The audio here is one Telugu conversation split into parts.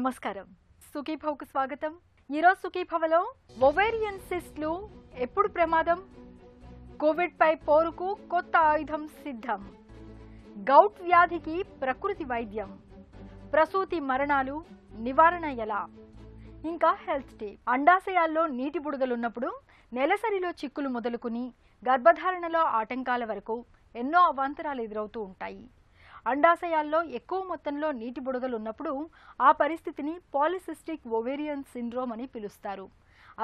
నమస్కారం. సుఖీభవకు స్వాగతం. ఈరోజు సుఖీభవలో ఓవేరియన్ సిస్ట్లు ఎప్పుడు ప్రమాదం, కోవిడ్ పై పోరుకు కొత్త ఆయుధం సిద్ధం, గౌట్ వ్యాధికి ప్రకృతి వైద్యం, ప్రసూతి మరణాలు నివారణ ఎలా, ఇంకా హెల్త్ టిప్. అండాశయాల్లో నీటి బుడగలున్నప్పుడు నెలసరిలో చిక్కులు మొదలుకుని గర్భధారణలో ఆటంకాల వరకు ఎన్నో అవాంతరాలు ఎదురవుతూ ఉంటాయి. అండాశయాల్లో ఎక్కువ మొత్తంలో నీటి బుడగలు ఉన్నప్పుడు ఆ పరిస్థితిని పాలిసిస్టిక్ ఓవేరియన్ సిండ్రోమ్ అని పిలుస్తారు.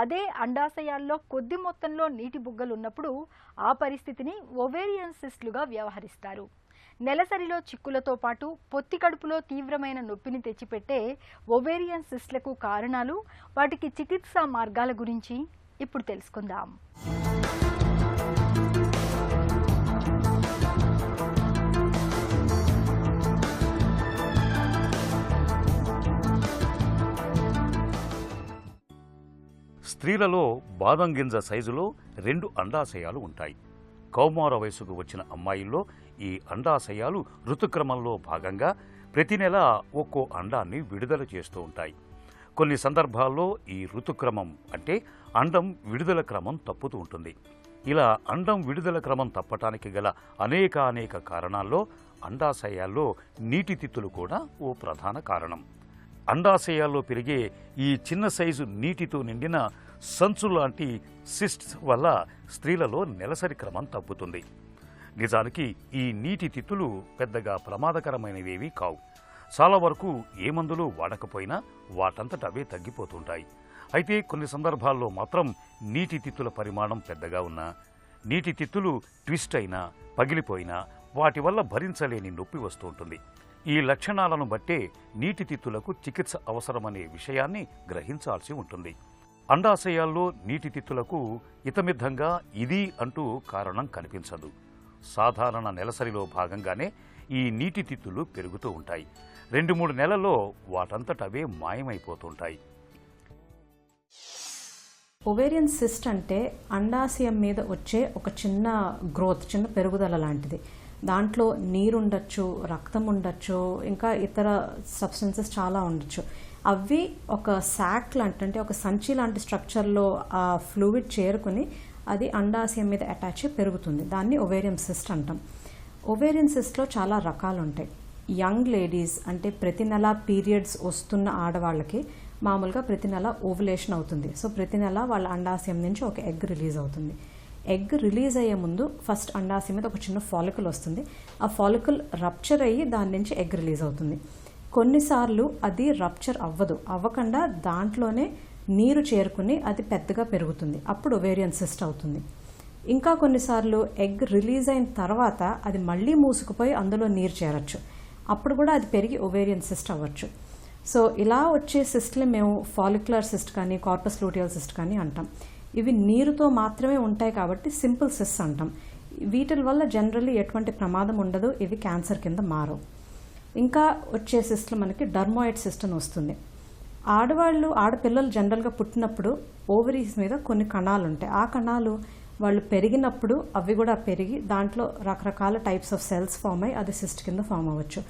అదే అండాశయాల్లో కొద్ది మొత్తంలో నీటి బుగ్గలు ఉన్నప్పుడు ఆ పరిస్థితిని ఓవేరియన్ సిస్ట్లుగా వ్యవహరిస్తారు. నెలసరిలో చిక్కులతో పాటు పొత్తి కడుపులో తీవ్రమైన నొప్పిని తెచ్చిపెట్టే ఓవేరియన్ సిస్ట్లకు కారణాలు, వాటికి చికిత్సా మార్గాల గురించి ఇప్పుడు తెలుసుకుందాం. స్త్రీలలో బాదం గింజ సైజులో 2 అండాశయాలు ఉంటాయి. కౌమార వయసుకు వచ్చిన అమ్మాయిల్లో ఈ అండాశయాలు ఋతుక్రమంలో భాగంగా ప్రతి నెల ఒక్కో అండాన్ని విడుదల చేస్తూ ఉంటాయి. కొన్ని సందర్భాల్లో ఈ ఋతుక్రమం అంటే అండం విడుదల క్రమం తప్పుతూ ఉంటుంది. ఇలా అండం విడుదల క్రమం తప్పటానికి గల అనేక కారణాల్లో అండాశయాల్లో నీటి తిత్తులు కూడా ఓ ప్రధాన కారణం. అండాశయాల్లో పెరిగే ఈ చిన్న సైజు నీటితో నిండిన సంచు లాంటి సిస్ట్స్ వల్ల స్త్రీలలో నెలసరి క్రమం తగ్గుతుంది. నిజానికి ఈ నీటి తిత్తులు పెద్దగా ప్రమాదకరమైనవేవీ కావు. చాలా వరకు ఏ మందులు వాడకపోయినా వాటంతట అవే తగ్గిపోతుంటాయి. అయితే కొన్ని సందర్భాల్లో మాత్రం నీటి తిత్తుల పరిమాణం పెద్దగా ఉన్నా, నీటి తిత్తులు ట్విస్ట్ అయినా, పగిలిపోయినా వాటి వల్ల భరించలేని నొప్పి వస్తూ ఉంటుంది. ఈ లక్షణాలను బట్టే నీటి తిత్తులకు చికిత్స అవసరమనే విషయాన్ని గ్రహించాల్సి ఉంటుంది. అండాశయాల్లో నీటి తిత్తులకు ఇతమిద్ధంగా ఇది అంటూ కారణం కనిపించదు. సాధారణ నెలసరిలో భాగంగానే ఈ నీటి తిత్తులు పెరుగుతూ ఉంటాయి. 2-3 నెలల్లో వాటంతటవే మాయమైపోతుంటాయి. ఓవేరియన్ సిస్ట్ అంటే అండాశయం మీద వచ్చే ఒక చిన్న గ్రోత్, చిన్న పెరుగుదల లాంటిది. దాంట్లో నీరు ఉండొచ్చు, రక్తం ఉండొచ్చు, ఇంకా ఇతర సబ్స్టెన్సెస్ చాలా ఉండొచ్చు. అవి ఒక శాక్ లాంటి, అంటే ఒక సంచి లాంటి స్ట్రక్చర్లో ఆ ఫ్లూయిడ్ చేరుకుని అది అండాశయం మీద అటాచ్ అయి పెరుగుతుంది. దాన్ని ఓవేరియన్ సిస్ట్ అంటాం. ఓవేరియన్ సిస్ట్లో చాలా రకాలు ఉంటాయి. యంగ్ లేడీస్ అంటే ప్రతి నెల పీరియడ్స్ వస్తున్న ఆడవాళ్ళకి మామూలుగా ప్రతి నెల ఓవులేషన్ అవుతుంది. సో ప్రతి నెల వాళ్ళ అండాశయం నుంచి ఒక ఎగ్ రిలీజ్ అవుతుంది. ఎగ్ రిలీజ్ అయ్యే ముందు ఫస్ట్ అండాశయం మీద ఒక చిన్న ఫాలికల్ వస్తుంది. ఆ ఫాలికల్ రప్చర్ అయ్యి దాని నుంచి ఎగ్ రిలీజ్ అవుతుంది. కొన్నిసార్లు అది రప్చర్ అవ్వకుండా దాంట్లోనే నీరు చేరుకుని అది పెద్దగా పెరుగుతుంది. అప్పుడు ఓవేరియన్ సిస్ట్ అవుతుంది. ఇంకా కొన్నిసార్లు ఎగ్ రిలీజ్ అయిన తర్వాత అది మళ్ళీ మూసుకుపోయి అందులో నీరు చేరచ్చు. అప్పుడు కూడా అది పెరిగి ఓవేరియన్ సిస్ట్ అవ్వచ్చు. సో ఇలా వచ్చే సిస్ట్ని మేము ఫాలిక్యులర్ సిస్ట్ కానీ కార్పస్ లూటియల్ సిస్ట్ కానీ అంటాం. ఇవి నీరుతో మాత్రమే ఉంటాయి కాబట్టి సింపుల్ సిస్ట్ అంటాం. వీటి వల్ల జనరల్లీ ఎటువంటి ప్రమాదం ఉండదు. ఇవి క్యాన్సర్ కింద మారవు. ఇంకా వచ్చే సిస్ట్లు మనకి డర్మాయిడ్ సిస్ట్ అని వస్తుంది. ఆడపిల్లలు జనరల్గా పుట్టినప్పుడు ఓవరీస్ మీద కొన్ని కణాలు ఉంటాయి. ఆ కణాలు వాళ్ళు పెరిగినప్పుడు అవి కూడా పెరిగి దాంట్లో రకరకాల టైప్స్ ఆఫ్ సెల్స్ ఫామ్ అయ్యి అది సిస్ట్ కింద ఫామ్ అవ్వచ్చు.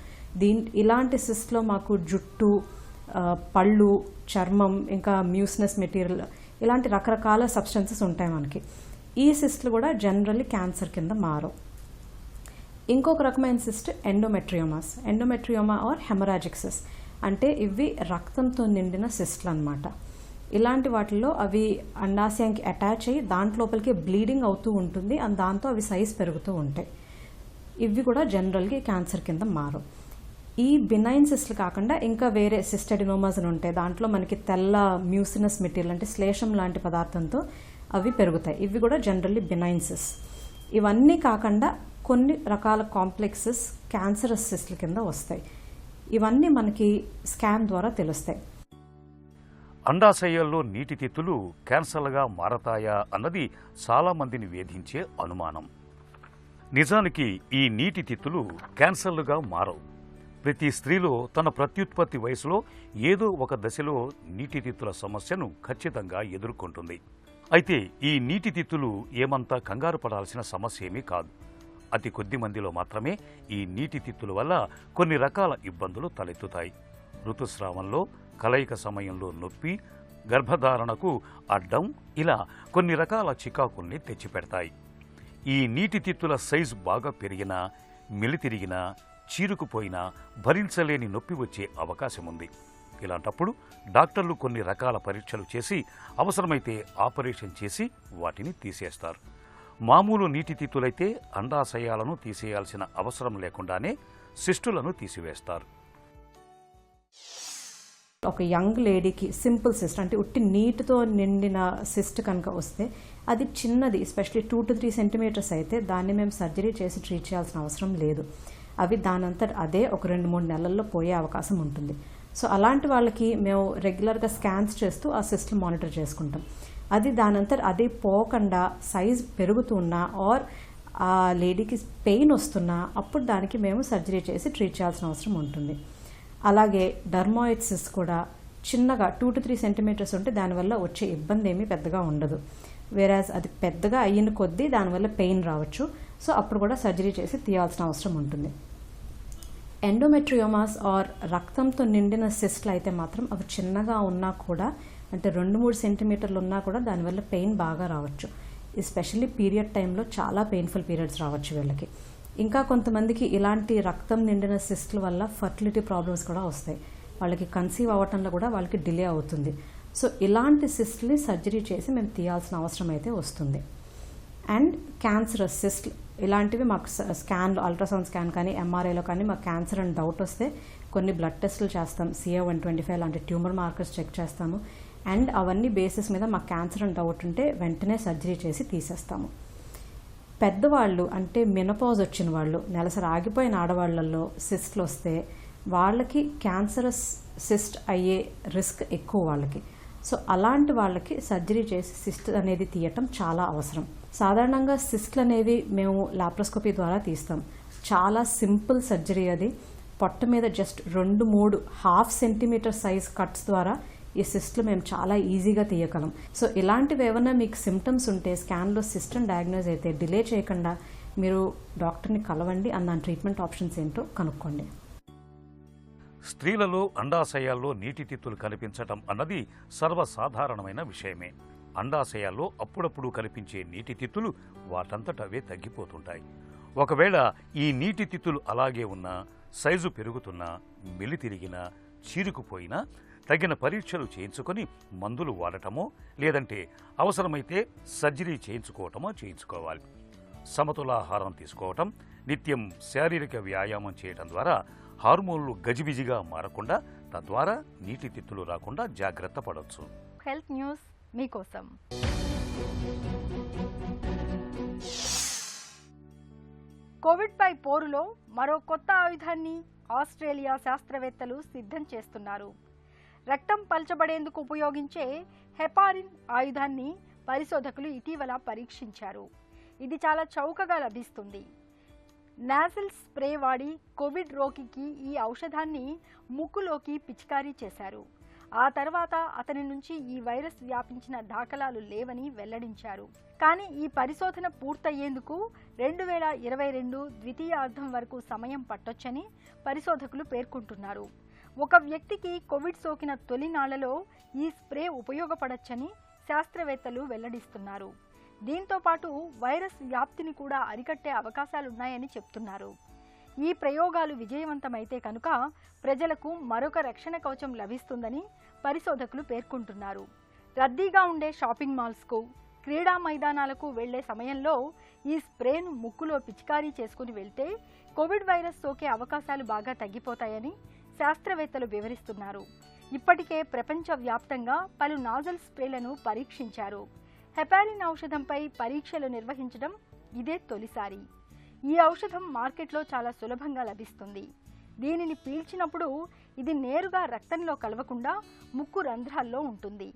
ఇలాంటి సిస్ట్లో మాకు జుట్టు, పళ్ళు, చర్మం, ఇంకా మ్యూసినస్ మెటీరియల్ ఇలాంటి రకరకాల సబ్స్టెన్సెస్ ఉంటాయి మనకి. ఈ సిస్ట్లు కూడా జనరల్లీ క్యాన్సర్ కింద మారవు. ఇంకొక రకమైన సిస్ట్ ఎండోమెట్రియోమా ఆర్ హెమరాజిక్ సిస్ట్. అంటే ఇవి రక్తంతో నిండిన సిస్ట్లు అన్నమాట. ఇలాంటి వాటిల్లో అవి అండాశయానికి అటాచ్ అయ్యి దాంట్లోపలికి బ్లీడింగ్ అవుతూ ఉంటుంది. దాంతో అవి సైజ్ పెరుగుతూ ఉంటాయి. ఇవి కూడా జనరల్గా క్యాన్సర్ కింద మారవు. ఈ బినైన్ సిస్ట్లు కాకుండా ఇంకా వేరే సిస్టెడినోమాస్ అని ఉంటాయి. దాంట్లో మనకి తెల్ల మ్యూసినస్ మెటీరియల్ అంటే శ్లేషం లాంటి పదార్థంతో అవి పెరుగుతాయి. ఇవి కూడా జనరల్లీ బినైన్ సిస్ట్. ఇవన్నీ కాకుండా కొన్ని రకాల కాంప్లెక్సెస్ క్యాన్సరస్ సిస్ట్ల కింద వస్తాయి. ఇవన్నీ మనకి స్కాన్ ద్వారా తెలుస్తాయి. అండాశయాల్లో నీటి తిత్తులు క్యాన్సర్లుగా మారతాయా అన్నది చాలా మందిని వేధించే అనుమానం. నిజానికి ఈ నీటి తిత్తులు క్యాన్సర్లుగా మారవు. ప్రతి స్త్రీలో తన ప్రత్యుత్పత్తి వయసులో ఏదో ఒక దశలో నీటి తిత్తుల సమస్యను ఖచ్చితంగా ఎదుర్కొంటుంది. అయితే ఈ నీటి తిత్తులు ఏమంతా కంగారు పడాల్సిన సమస్య ఏమీ కాదు. అతి కొద్ది మందిలో మాత్రమే ఈ నీటి తిత్తుల వల్ల కొన్ని రకాల ఇబ్బందులు తలెత్తుతాయి. ఋతుస్రావంలో కలయిక సమయంలో నొప్పి, గర్భధారణకు అడ్డం, ఇలా కొన్ని రకాల చికాకుల్ని తెచ్చిపెడతాయి. ఈ నీటి తిత్తుల సైజు బాగా పెరిగినా, మెలితిరిగినా, చీరుకుపోయినా భరించలేని నొప్పి వచ్చే అవకాశం ఉంది. ఇలాంటప్పుడు డాక్టర్లు కొన్ని రకాల పరీక్షలు చేసి అవసరమైతే ఆపరేషన్ చేసి వాటిని తీసేస్తారు. మామూలు నీటి తిత్తులైతే అండాశయాలను తీసేయాల్సిన అవసరం లేకుండానే సిస్టులను తీసివేస్తారు. ఒక యంగ్ లేడీకి సింపుల్ సిస్ట్ అంటే ఉట్టి నీటితో నిండిన సిస్ట్ కనుక వస్తే అది చిన్నది, ఎస్పెషలీ 2 to 3 సెంటీమీటర్స్ అయితే దాన్ని మేము సర్జరీ చేసి ట్రీట్ చేయాల్సిన అవసరం లేదు. అవి దానంతట అదే ఒక 2-3 నెలల్లో పోయే అవకాశం ఉంటుంది. సో అలాంటి వాళ్ళకి మేము రెగ్యులర్గా స్కాన్స్ చేస్తూ ఆ సిస్ట్ని మానిటర్ చేసుకుంటాం. అది దానంతట అదే పోకుండా సైజ్ పెరుగుతున్నా ఆర్ ఆ లేడీకి పెయిన్ వస్తున్నా అప్పుడు దానికి మేము సర్జరీ చేసి ట్రీట్ చేయాల్సిన అవసరం ఉంటుంది. అలాగే డర్మాయిడ్సిస్ కూడా చిన్నగా 2 to 3 సెంటీమీటర్స్ ఉంటే దానివల్ల వచ్చే ఇబ్బంది ఏమీ పెద్దగా ఉండదు. వేరాజ్ అది పెద్దగా అయిన కొద్దీ దానివల్ల పెయిన్ రావచ్చు. సో అప్పుడు కూడా సర్జరీ చేసి తీయాల్సిన అవసరం ఉంటుంది. ఎండోమెట్రియోమాస్ ఆర్ రక్తంతో నిండిన సిస్ట్లు అయితే మాత్రం అవి చిన్నగా ఉన్నా కూడా, అంటే 2-3 సెంటీమీటర్లు ఉన్నా కూడా దానివల్ల పెయిన్ బాగా రావచ్చు. ఎస్పెషల్లీ పీరియడ్ టైంలో చాలా పెయిన్ఫుల్ పీరియడ్స్ రావచ్చు వీళ్ళకి. ఇంకా కొంతమందికి ఇలాంటి రక్తం నిండిన సిస్ట్ల వల్ల ఫర్టిలిటీ ప్రాబ్లమ్స్ కూడా వస్తాయి. వాళ్ళకి కన్సీవ్ అవ్వటంలో కూడా వాళ్ళకి డిలే అవుతుంది. సో ఇలాంటి సిస్ట్ని సర్జరీ చేసి మేము తీయాల్సిన అవసరం అయితే వస్తుంది. అండ్ క్యాన్సరస్ సిస్ట్ ఇలాంటివి మాకు స్కాన్లో, అల్ట్రాసౌండ్ స్కాన్ కానీ ఎంఆర్ఐలో కానీ మాకు క్యాన్సర్ అని డౌట్ వస్తే కొన్ని బ్లడ్ టెస్టులు చేస్తాం. CA-125 లాంటి ట్యూమర్ మార్కర్స్ చెక్ చేస్తాము. అండ్ అవన్నీ బేసిస్ మీద మాకు క్యాన్సర్ అని డౌట్ ఉంటే వెంటనే సర్జరీ చేసి తీసేస్తాము. పెద్దవాళ్ళు అంటే మెనోపాజ్ వచ్చిన వాళ్ళు, నెలసరి ఆగిపోయిన ఆడవాళ్లలో సిస్ట్లు వస్తే వాళ్ళకి క్యాన్సరస్ సిస్ట్ అయ్యే రిస్క్ ఎక్కువ వాళ్ళకి. సో అలాంటి వాళ్ళకి సర్జరీ చేసి సిస్ట్ అనేది తీయటం చాలా అవసరం. సాధారణంగా సిస్ట్లు అనేవి మేము లాప్రోస్కోపీ ద్వారా తీస్తాం. చాలా సింపుల్ సర్జరీ అది. పొట్ట మీద జస్ట్ 2-3 ½ సెంటీమీటర్ సైజ్ కట్స్ ద్వారా ఈ సిస్ట్లు మేము చాలా ఈజీగా తీయగలం. సో ఇలాంటివి ఏమైనా మీకు సిమ్టమ్స్ ఉంటే స్కాన్లో సిస్టమ్ డయాగ్నోజ్ అయితే డిలే చేయకుండా మీరు డాక్టర్ని కలవండి. దాని ట్రీట్మెంట్ ఆప్షన్స్ ఏంటో కనుక్కోండి. స్త్రీలలో అండాశయాల్లో నీటి తిత్తులు కనిపించటం అన్నది సర్వసాధారణమైన విషయమే. అండాశయాల్లో అప్పుడప్పుడు కనిపించే నీటి తిత్తులు వాటంతటవే తగ్గిపోతుంటాయి. ఒకవేళ ఈ నీటి తిత్తులు అలాగే ఉన్నా, సైజు పెరుగుతున్నా, మెలితిరిగినా, చీరుకుపోయినా తగిన పరీక్షలు చేయించుకొని మందులు వాడటమో లేదంటే అవసరమైతే సర్జరీ చేయించుకోవాలి. సమతులాహారం తీసుకోవటం, నిత్యం శారీరక వ్యాయామం చేయటం ద్వారా హార్మోన్లు గజిబిజిగా మారకుండా, తద్వారా నీటి తిత్తులు రాకుండా జాగ్రత్త పడవచ్చు. హెల్త్ న్యూస్ మీకోసం. కోవిడ్ పై పోరులో మరో కొత్త ఆయుధాన్ని ఆస్ట్రేలియా శాస్త్రవేత్తలు సిద్ధం చేస్తున్నారు. రక్తం పల్చబడేందుకు ఉపయోగించే హెపారిన్ ఆయుధాన్ని పరిశోధకులు ఇటీవల పరీక్షించారు. ఇది చాలా చౌకగా లభిస్తుంది. నాజల్ స్ప్రే వాడి కోవిడ్ రోగికి ఈ ఔషధాన్ని ముక్కులోకి పిచికారీ చేశారు. ఆ తర్వాత అతని నుంచి ఈ వైరస్ వ్యాపించిన దాఖలాలు లేవని వెల్లడించారు. కానీ ఈ పరిశోధన పూర్తయ్యేందుకు 2022 ద్వితీయార్థం వరకు సమయం పట్టొచ్చని పరిశోధకులు పేర్కొంటున్నారు. ఒక వ్యక్తికి కోవిడ్ సోకిన తొలి నాళ్లలో ఈ స్ప్రే ఉపయోగపడొచ్చని శాస్త్రవేత్తలు వెల్లడిస్తున్నారు. దీంతో పాటు వైరస్ వ్యాప్తిని కూడా అరికట్టే అవకాశాలున్నాయని చెప్తున్నారు. ఈ ప్రయోగాలు విజయవంతమైతే కనుక ప్రజలకు మరొక రక్షణ కవచం లభిస్తుందని పరిశోధకులు పేర్కొంటున్నారు. రద్దీగా ఉండే షాపింగ్ మాల్స్కు, క్రీడా మైదానాలకు వెళ్లే సమయంలో ఈ స్ప్రేను ముక్కులో పిచికారీ చేసుకుని వెళ్తే కోవిడ్ వైరస్ సోకే అవకాశాలు బాగా తగ్గిపోతాయని శాస్త్రవేత్తలు వివరిస్తున్నారు. ఇప్పటికే ప్రపంచవ్యాప్తంగా పలు నాజల్ స్ప్రేలను పరీక్షించారు. హెపారిన్ ఔషధంపై పరీక్షలు నిర్వహించడం ఇదే తొలిసారి. ఈ ఔషధం మార్కెట్లో చాలా సులభంగా లభిస్తుంది. దీనిని పీల్చినప్పుడు ఇది నేరుగా రక్తంలో కలవకుండా ముక్కు రంధ్రాల్లో ఉంటుంది.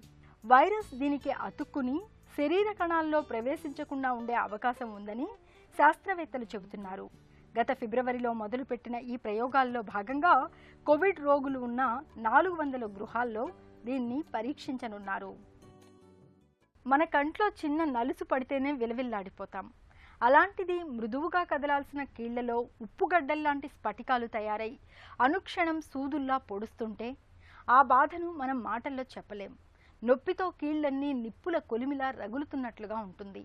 వైరస్ దీనికి అతుక్కుని శరీర కణాల్లో ప్రవేశించకుండా ఉండే అవకాశం ఉందని శాస్త్రవేత్తలు చెబుతున్నారు. గత ఫిబ్రవరిలో మొదలుపెట్టిన ఈ ప్రయోగాల్లో భాగంగా కోవిడ్ రోగులు ఉన్న 400 గృహాల్లో దీన్ని పరీక్షించనున్నారు. మన కంట్లో చిన్న నలుసు పడితేనే విలవిల్లాడిపోతాం. అలాంటిది మృదువుగా కదలాల్సిన కీళ్లలో ఉప్పుగడ్డల్లాంటి స్ఫటికాలు తయారై అనుక్షణం సూదుల్లా పొడుస్తుంటే ఆ బాధను మనం మాటల్లో చెప్పలేం. నొప్పితో కీళ్లన్నీ నిప్పుల కొలిమిలా రగులుతున్నట్లుగా ఉంటుంది.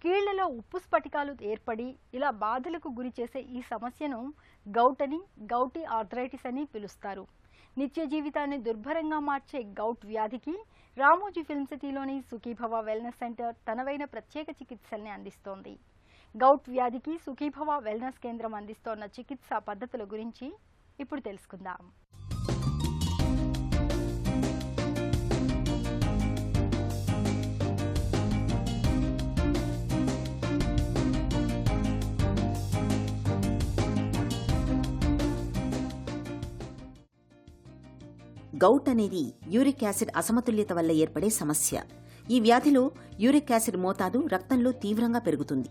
కీళ్లలో ఉప్పు స్ఫటికాలు ఏర్పడి ఇలా బాధలకు గురి చేసే ఈ సమస్యను గౌట్ అని, గౌటీ ఆర్థరైటిస్ అని పిలుస్తారు. నిత్య జీవితాన్ని దుర్భరంగా మార్చే గౌట్ వ్యాధికి రామోజీ ఫిల్మ్ సిటీలోని సుఖీభవ వెల్నెస్ సెంటర్ తనవైన ప్రత్యేక చికిత్సల్ని అందిస్తోంది. గౌట్ వ్యాధికి సుఖీభవ వెల్నెస్ కేంద్రం అందిస్తోన్న చికిత్సా పద్ధతుల గురించి ఇప్పుడు తెలుసుకుందాం. గౌట్ అనేది యూరిక్ యాసిడ్ అసమతుల్యత వల్ల ఏర్పడే సమస్య. ఈ వ్యాధిలో యూరిక్ యాసిడ్ మోతాదు రక్తంలో తీవ్రంగా పెరుగుతుంది.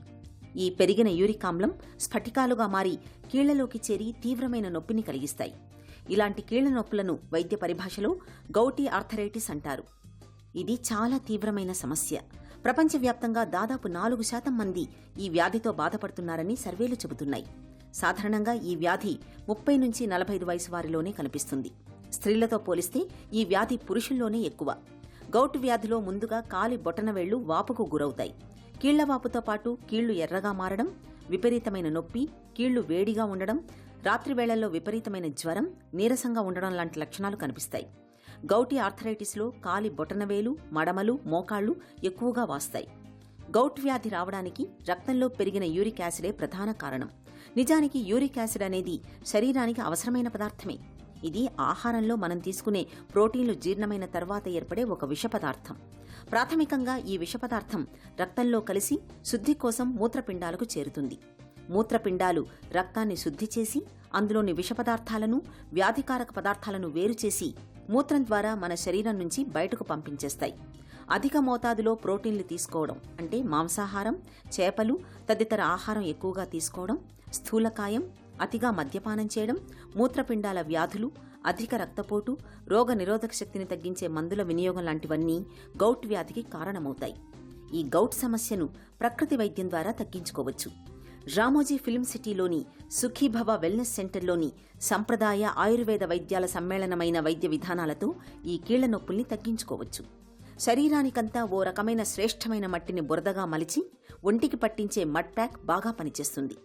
ఈ పెరిగిన యూరిక్ ఆమ్లం స్ఫటికాలుగా మారి కీళ్లలోకి చేరి తీవ్రమైన నొప్పిని కలిగిస్తాయి. ఇలాంటి కీళ్ల నొప్పులను వైద్య పరిభాషలో గౌటీ ఆర్థరైటిస్ అంటారు. ఇది చాలా తీవ్రమైన సమస్య. ప్రపంచవ్యాప్తంగా దాదాపు 4% మంది ఈ వ్యాధితో బాధపడుతున్నారని సర్వేలు చెబుతున్నాయి. సాధారణంగా ఈ వ్యాధి 30 నుంచి 45 వయసు వారిలోనే కనిపిస్తుంది. స్త్రీలతో పోలిస్తే ఈ వ్యాధి పురుషుల్లోనే ఎక్కువ. గౌట్ వ్యాధిలో ముందుగా కాలి బొటనవేళ్లు వాపుకు గురవుతాయి. కీళ్లవాపుతో పాటు కీళ్లు ఎర్రగా మారడం, విపరీతమైన నొప్పి, కీళ్లు వేడిగా ఉండడం, రాత్రివేళల్లో విపరీతమైన జ్వరం, నీరసంగా ఉండడం లాంటి లక్షణాలు కనిపిస్తాయి. గౌటీ ఆర్థరైటిస్లో కాలి బొటనవేలు, మడమలు, మోకాళ్లు ఎక్కువగా వాస్తాయి. గౌట్ వ్యాధి రావడానికి రక్తంలో పెరిగిన యూరిక్ యాసిడే ప్రధాన కారణం. నిజానికి యూరిక్ యాసిడ్ అనేది శరీరానికి అవసరమైన పదార్థమే. ఇది ఆహారంలో మనం తీసుకునే ప్రోటీన్లు జీర్ణమైన తర్వాత ఏర్పడే ఒక విష పదార్థం. ప్రాథమికంగా ఈ విష పదార్థం రక్తంలో కలిసి శుద్ధి కోసం మూత్రపిండాలకు చేరుతుంది. మూత్రపిండాలు రక్తాన్ని శుద్ధి చేసి అందులోని విష పదార్థాలను, వ్యాధికారక పదార్థాలను వేరుచేసి మూత్రం ద్వారా మన శరీరం నుంచి బయటకు పంపించేస్తాయి. అధిక మోతాదులో ప్రోటీన్లు తీసుకోవడం అంటే మాంసాహారం, చేపలు తదితర ఆహారం ఎక్కువగా తీసుకోవడం, స్థూలకాయం, అతిగా మద్యపానం చేయడం, మూత్రపిండాల వ్యాధులు, అధిక రక్తపోటు, రోగ నిరోధక శక్తిని తగ్గించే మందుల వినియోగం లాంటివన్నీ గౌట్ వ్యాధికి కారణమవుతాయి. ఈ గౌట్ సమస్యను ప్రకృతి వైద్యం ద్వారా తగ్గించుకోవచ్చు. రామోజీ ఫిల్మ్ సిటీలోని సుఖీభవ వెల్నెస్ సెంటర్లోని సంప్రదాయ ఆయుర్వేద వైద్యాల సమ్మేళనమైన వైద్య విధానాలతో ఈ కీళ్ల నొప్పుల్ని తగ్గించుకోవచ్చు. శరీరానికంతా ఓ రకమైన శ్రేష్టమైన మట్టిని బురదగా మలిచి ఒంటికి పట్టించే మడ్ ప్యాక్ బాగా పనిచేస్తుంది.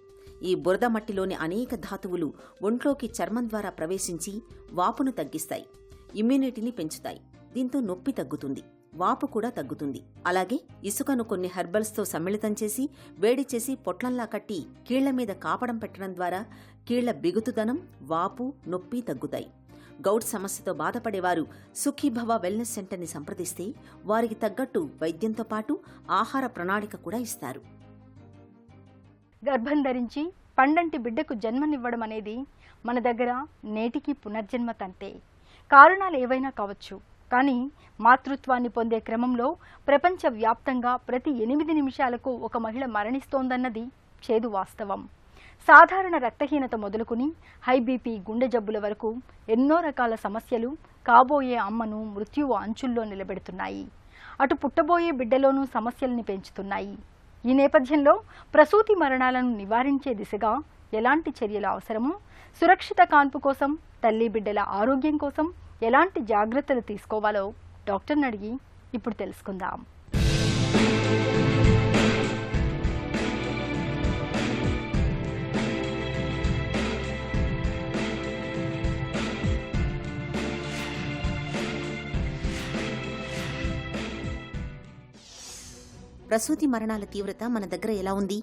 ఈ బురద మట్టిలోని అనేక ధాతువులు ఒంట్లోకి చర్మం ద్వారా ప్రవేశించి వాపును తగ్గిస్తాయి, ఇమ్యూనిటీని పెంచుతాయి. దీంతో నొప్పి తగ్గుతుంది, వాపు కూడా తగ్గుతుంది. అలాగే ఇసుకను కొన్ని హెర్బల్స్తో సమ్మిళితం చేసి వేడి చేసి పొట్లంలా కట్టి కీళ్ల మీద కాపడం పెట్టడం ద్వారా కీళ్ల బిగుతుదనం, వాపు, నొప్పి తగ్గుతాయి. గౌట్ సమస్యతో బాధపడేవారు సుఖీభవ వెల్నెస్ సెంటర్ని సంప్రదిస్తే వారికి తగ్గట్టు వైద్యంతో పాటు ఆహార ప్రణాళిక కూడా ఇస్తారు. గర్భం ధరించి పండంటి బిడ్డకు జన్మనివ్వడం అనేది మన దగ్గర నేటికి పునర్జన్మ తంతే. కారణాలు ఏవైనా కావచ్చు, కానీ మాతృత్వాన్ని పొందే క్రమంలో ప్రపంచవ్యాప్తంగా ప్రతి 8 నిమిషాలకు ఒక మహిళ మరణిస్తోందన్నది చేదు వాస్తవం. సాధారణ రక్తహీనత మొదలుకుని హై బీపీ, గుండె జబ్బుల వరకు ఎన్నో రకాల సమస్యలు కాబోయే అమ్మను మృత్యువు అంచుల్లో నిలబెడుతున్నాయి. అటు పుట్టబోయే బిడ్డలోనూ సమస్యల్ని పెంచుతున్నాయి. ఈ నేపథ్యంలో ప్రసూతి మరణాలను నివారించే దిశగా ఎలాంటి చర్యలు అవసరమో, సురక్షిత కాన్పు కోసం, తల్లి బిడ్డల ఆరోగ్యం కోసం ఎలాంటి జాగ్రత్తలు తీసుకోవాలో డాక్టర్ని అడిగి ఇప్పుడు తెలుసుకుందాం. ప్రసూతి మరణాల తీవ్రత మన దగ్గర ఎలా ఉంది?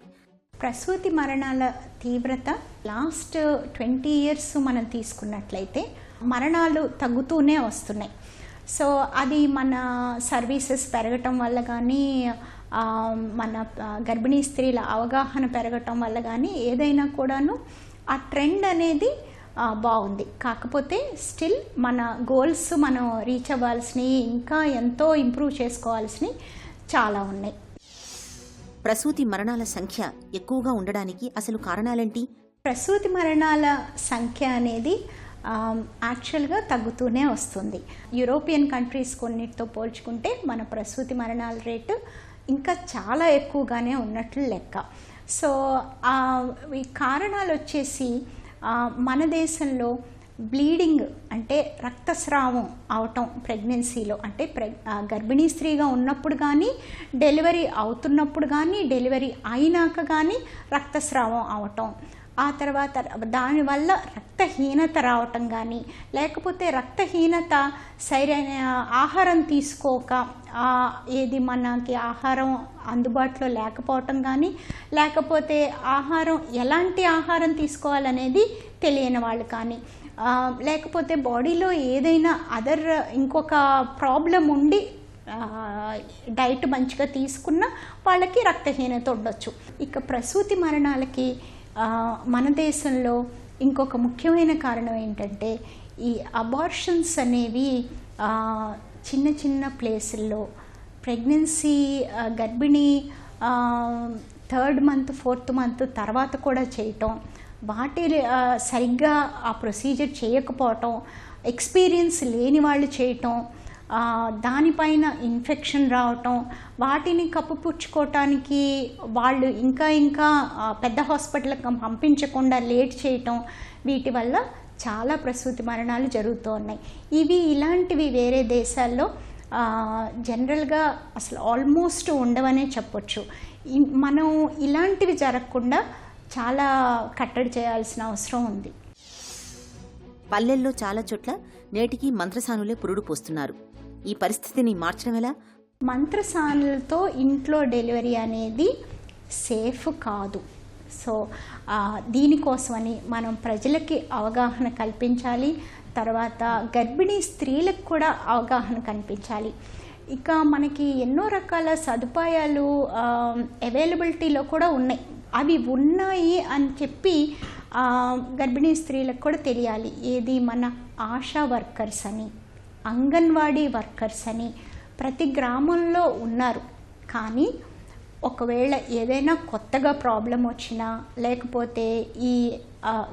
ప్రసూతి మరణాల తీవ్రత లాస్ట్ 20 ఇయర్స్ మనం తీసుకున్నట్లయితే మరణాలు తగ్గుతూనే వస్తున్నాయి. సో అది మన సర్వీసెస్ పెరగటం వల్ల కానీ, మన గర్భిణీ స్త్రీల అవగాహన పెరగటం వల్ల కానీ ఏదైనా కూడాను ఆ ట్రెండ్ అనేది బాగుంది. కాకపోతే స్టిల్ మన గోల్స్ మనం రీచ్ అవ్వాల్సినవి, ఇంకా ఎంతో ఇంప్రూవ్ చేసుకోవాల్సినవి చాలా ఉన్నాయి. ప్రసూతి మరణాల సంఖ్య ఎక్కువగా ఉండడానికి అసలు కారణాలేంటి? ప్రసూతి మరణాల సంఖ్య అనేది యాక్చువల్గా తగ్గుతూనే వస్తుంది. యూరోపియన్ కంట్రీస్ కొన్నిటితో పోల్చుకుంటే మన ప్రసూతి మరణాల రేటు ఇంకా చాలా ఎక్కువగానే ఉన్నట్లు లెక్క. సో ఈ కారణాలు వచ్చేసి మన దేశంలో బ్లీడింగ్ అంటే రక్తస్రావం అవటం ప్రెగ్నెన్సీలో, అంటే గర్భిణీ స్త్రీగా ఉన్నప్పుడు కానీ, డెలివరీ అవుతున్నప్పుడు కానీ, డెలివరీ అయినాక కానీ రక్తస్రావం అవటం, ఆ తర్వాత దానివల్ల రక్తహీనత రావటం కానీ, లేకపోతే రక్తహీనత సరైన ఆహారం తీసుకోక ఏది మనకి ఆహారం అందుబాటులో లేకపోవటం కానీ, లేకపోతే ఆహారం ఎలాంటి ఆహారం తీసుకోవాలనేది తెలియని వాళ్ళు కానీ, లేకపోతే బాడీలో ఏదైనా ఇంకొక ప్రాబ్లం ఉండి డైట్ మంచిగా తీసుకున్న వాళ్ళకి రక్తహీనత ఉండొచ్చు. ఇక ప్రసూతి మరణాలకి మన దేశంలో ఇంకొక ముఖ్యమైన కారణం ఏంటంటే ఈ అబార్షన్స్ అనేవి చిన్న చిన్న ప్లేసుల్లో ప్రెగ్నెన్సీ గర్భిణీ 3rd మంత్ 4th మంత్ తర్వాత కూడా చేయటం, వాటి సరిగ్గా ఆ ప్రొసీజర్ చేయకపోవటం, ఎక్స్పీరియన్స్ లేని వాళ్ళు చేయటం, దానిపైన ఇన్ఫెక్షన్ రావటం, వాటిని కప్పుపుచ్చుకోవటానికి వాళ్ళు ఇంకా పెద్ద హాస్పిటల్కి పంపించకుండా లేట్ చేయటం, వీటి వల్ల చాలా ప్రసూతి మరణాలు జరుగుతూ ఉన్నాయి. ఇలాంటివి వేరే దేశాల్లో జనరల్గా అసలు ఆల్మోస్ట్ ఉండవనే చెప్పొచ్చు. మనం ఇలాంటివి జరగకుండా చాలా కట్టడి చేయాల్సిన అవసరం ఉంది. పల్లెల్లో చాలా చోట్ల నేటికి మంత్రసానులే పురుడు పోస్తున్నారు. ఈ పరిస్థితిని మార్చడం ఎలా? మంత్రసానులతో ఇంట్లో డెలివరీ అనేది సేఫ్ కాదు. సో దీనికోసమని మనం ప్రజలకి అవగాహన కల్పించాలి. తర్వాత గర్భిణీ స్త్రీలకు కూడా అవగాహన కల్పించాలి. ఇక మనకి ఎన్నో రకాల సదుపాయాలు అవైలబిలిటీలో కూడా ఉన్నాయి. అవి ఉన్నాయి అని చెప్పి గర్భిణీ స్త్రీలకు కూడా తెలియాలి. ఏది మన ఆశా వర్కర్స్ అని, అంగన్వాడీ వర్కర్స్ అని ప్రతి గ్రామంలో ఉన్నారు. కానీ ఒకవేళ ఏదైనా కొత్తగా ప్రాబ్లం వచ్చినా, లేకపోతే ఈ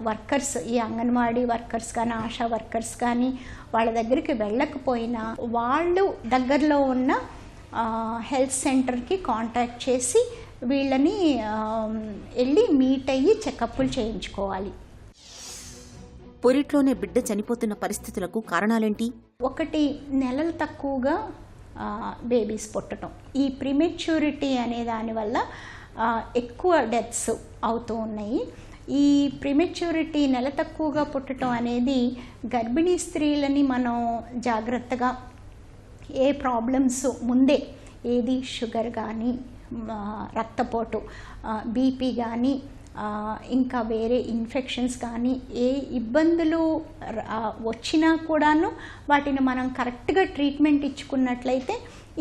వర్కర్స్, ఈ అంగన్వాడీ వర్కర్స్ కానీ, ఆశా వర్కర్స్ కానీ వాళ్ళ దగ్గరికి వెళ్ళకపోయినా వాళ్ళు దగ్గరలో ఉన్న హెల్త్ సెంటర్కి కాంటాక్ట్ చేసి వీళ్ళని వెళ్ళి మీట్ అయ్యి చెకప్లు చేయించుకోవాలి. పొరిట్లోనే బిడ్డ చనిపోతున్న పరిస్థితులకు కారణాలేంటి? ఒకటి, నెలలు తక్కువగా బేబీస్ పుట్టడం. ఈ ప్రిమెచ్యూరిటీ అనే దానివల్ల ఎక్కువ డెత్స్ అవుతూ ఉన్నాయి. ఈ ప్రిమెచ్యూరిటీ, నెల తక్కువగా పుట్టడం అనేది గర్భిణీ స్త్రీలని మనం జాగ్రత్తగా ఏ ప్రాబ్లమ్స్ ముందే, ఏది షుగర్ కానీ, రక్తపోటు, బీపీ కానీ, ఇంకా వేరే ఇన్ఫెక్షన్స్ కానీ ఏ ఇబ్బందులు వచ్చినా కూడాను వాటిని మనం కరెక్ట్గా ట్రీట్మెంట్ ఇచ్చుకున్నట్లయితే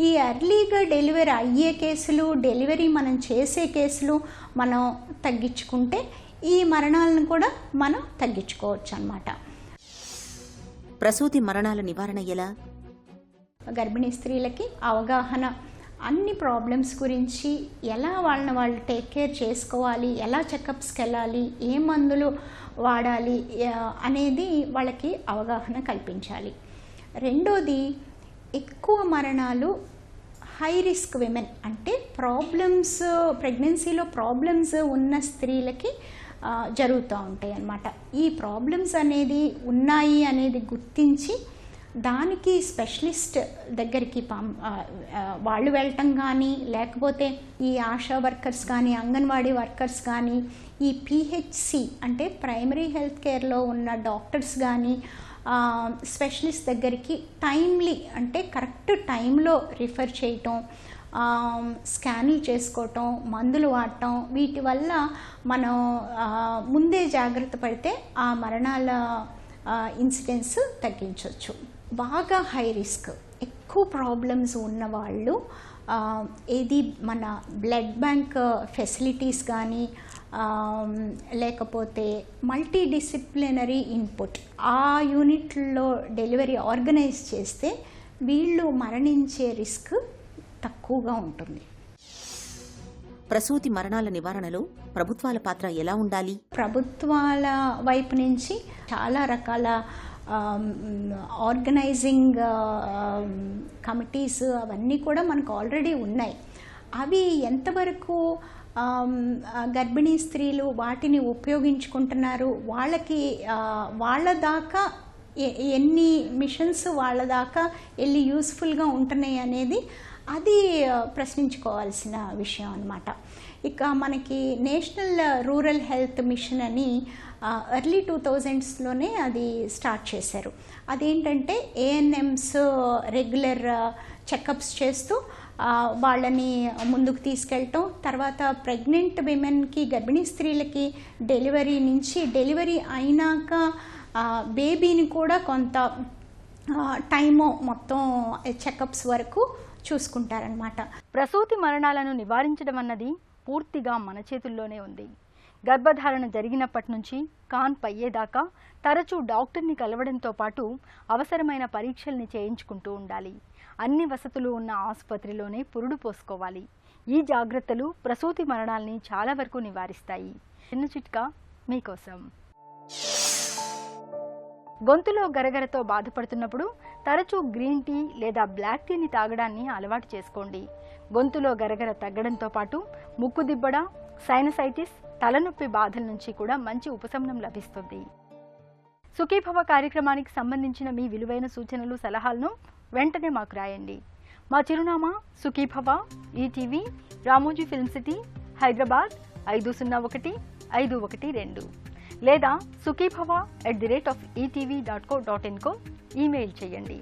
ఈ ఎర్లీగా డెలివరీ అయ్యే కేసులు, డెలివరీ మనం చేసే కేసులు మనం తగ్గించుకుంటే ఈ మరణాలను కూడా మనం తగ్గించుకోవచ్చు అన్నమాట. ప్రసూతి మరణాల నివారణ ఎలా? గర్భిణీ స్త్రీలకి అవగాహన, అన్ని ప్రాబ్లమ్స్ గురించి ఎలా వాళ్ళని వాళ్ళు టేక్ కేర్ చేసుకోవాలి, ఎలా చెకప్స్కి వెళ్ళాలి, ఏ మందులు వాడాలి అనేది వాళ్ళకి అవగాహన కల్పించాలి. రెండోది, ఎక్కువ మరణాలు హై రిస్క్ విమెన్, అంటే ప్రాబ్లమ్స్, ప్రెగ్నెన్సీలో ప్రాబ్లమ్స్ ఉన్న స్త్రీలకి జరుగుతూ ఉంటాయి అన్నమాట. ఈ ప్రాబ్లమ్స్ అనేది ఉన్నాయి అనేది గుర్తించి దానికి స్పెషలిస్ట్ దగ్గరికి వాళ్ళు వెళ్ళటం కానీ, లేకపోతే ఈ ఆశా వర్కర్స్ కానీ, అంగన్వాడీ వర్కర్స్ కానీ, ఈ పిహెచ్సి అంటే ప్రైమరీ హెల్త్ కేర్లో ఉన్న డాక్టర్స్ కానీ స్పెషలిస్ట్ దగ్గరికి టైమ్లీ, అంటే కరెక్ట్ టైంలో రిఫర్ చేయటం, స్కాన్లు చేసుకోవటం, మందులు వాడటం, వీటి వల్ల మనం ముందే జాగ్రత్త పడితే ఆ మరణాల ఇన్సిడెన్స్ తగ్గించవచ్చు. బాగా హై రిస్క్, ఎక్కువ ప్రాబ్లమ్స్ ఉన్నవాళ్ళు ఏది మన బ్లడ్ బ్యాంక్ ఫెసిలిటీస్ కానీ, లేకపోతే మల్టీ డిసిప్లినరీ ఇన్పుట్ ఆ యూనిట్లో డెలివరీ ఆర్గనైజ్ చేస్తే వీళ్ళు మరణించే రిస్క్ తక్కువగా ఉంటుంది. ప్రసూతి మరణాల నివారణలో ప్రభుత్వాల పాత్ర ఎలా ఉండాలి? ప్రభుత్వాల వైపు నుంచి చాలా రకాల ఆర్గనైజింగ్ కమిటీస్ అవన్నీ కూడా మనకు ఆల్రెడీ ఉన్నాయి. అవి ఎంతవరకు గర్భిణీ స్త్రీలు వాటిని ఉపయోగించుకుంటున్నారు, వాళ్ళకి వాళ్ళ దాకా ఎన్ని మిషన్స్ వాళ్ళ దాకా వెళ్ళి యూస్ఫుల్గా ఉంటున్నాయి అనేది అది ప్రశ్నించుకోవాల్సిన విషయం అన్నమాట. ఇక మనకి నేషనల్ రూరల్ హెల్త్ మిషన్ అని ఎర్లీ 2000స్లోనే అది స్టార్ట్ చేశారు. అదేంటంటే ఏఎన్ఎంస్ రెగ్యులర్ చెకప్స్ చేస్తూ వాళ్ళని ముందుకు తీసుకెళ్ళటం, తర్వాత ప్రెగ్నెంట్ విమెన్కి, గర్భిణీ స్త్రీలకి డెలివరీ నుంచి డెలివరీ అయినాక బేబీని కూడా కొంత టైము మొత్తం చెకప్స్ వరకు చూసుకుంటారనమాట. ప్రసూతి మరణాలను నివారించడం అన్నది పూర్తిగా మన చేతుల్లోనే ఉంది. గర్భధారణ జరిగినప్పటి నుంచి కాన్పు అయ్యేదాకా తరచూ డాక్టర్ని కలవడంతో పాటు అవసరమైన పరీక్షల్ని చేయించుకుంటూ ఉండాలి. అన్ని వసతులు ఉన్న ఆసుపత్రిలోనే పురుడు పోసుకోవాలి. ఈ జాగ్రత్తలు ప్రసూతి మరణాల్ని చాలా వరకు నివారిస్తాయి. చిన్న చిట్కా మీకోసం. గొంతులో గరగరతో బాధపడుతున్నప్పుడు తరచూ గ్రీన్ టీ లేదా బ్లాక్ టీని తాగడాన్ని అలవాటు చేసుకోండి. గొంతులో గరగర తగ్గడంతో పాటు ముక్కు దిబ్బడ, సైనసైటిస్, తలనొప్పి బాధల నుంచి కూడా మంచి ఉపశమనం లభిస్తుంది. సుఖీభవ కార్యక్రమానికి సంబంధించిన మీ విలువైన సూచనలు, సలహాలను వెంటనే మాకు రాయండి. మా చిరునామా Sukhibhava, ETV, Ramoji film city, Hyderabad 501512 లేదా sukhibhava@etv.co.in కు ఈమెయిల్ చేయండి.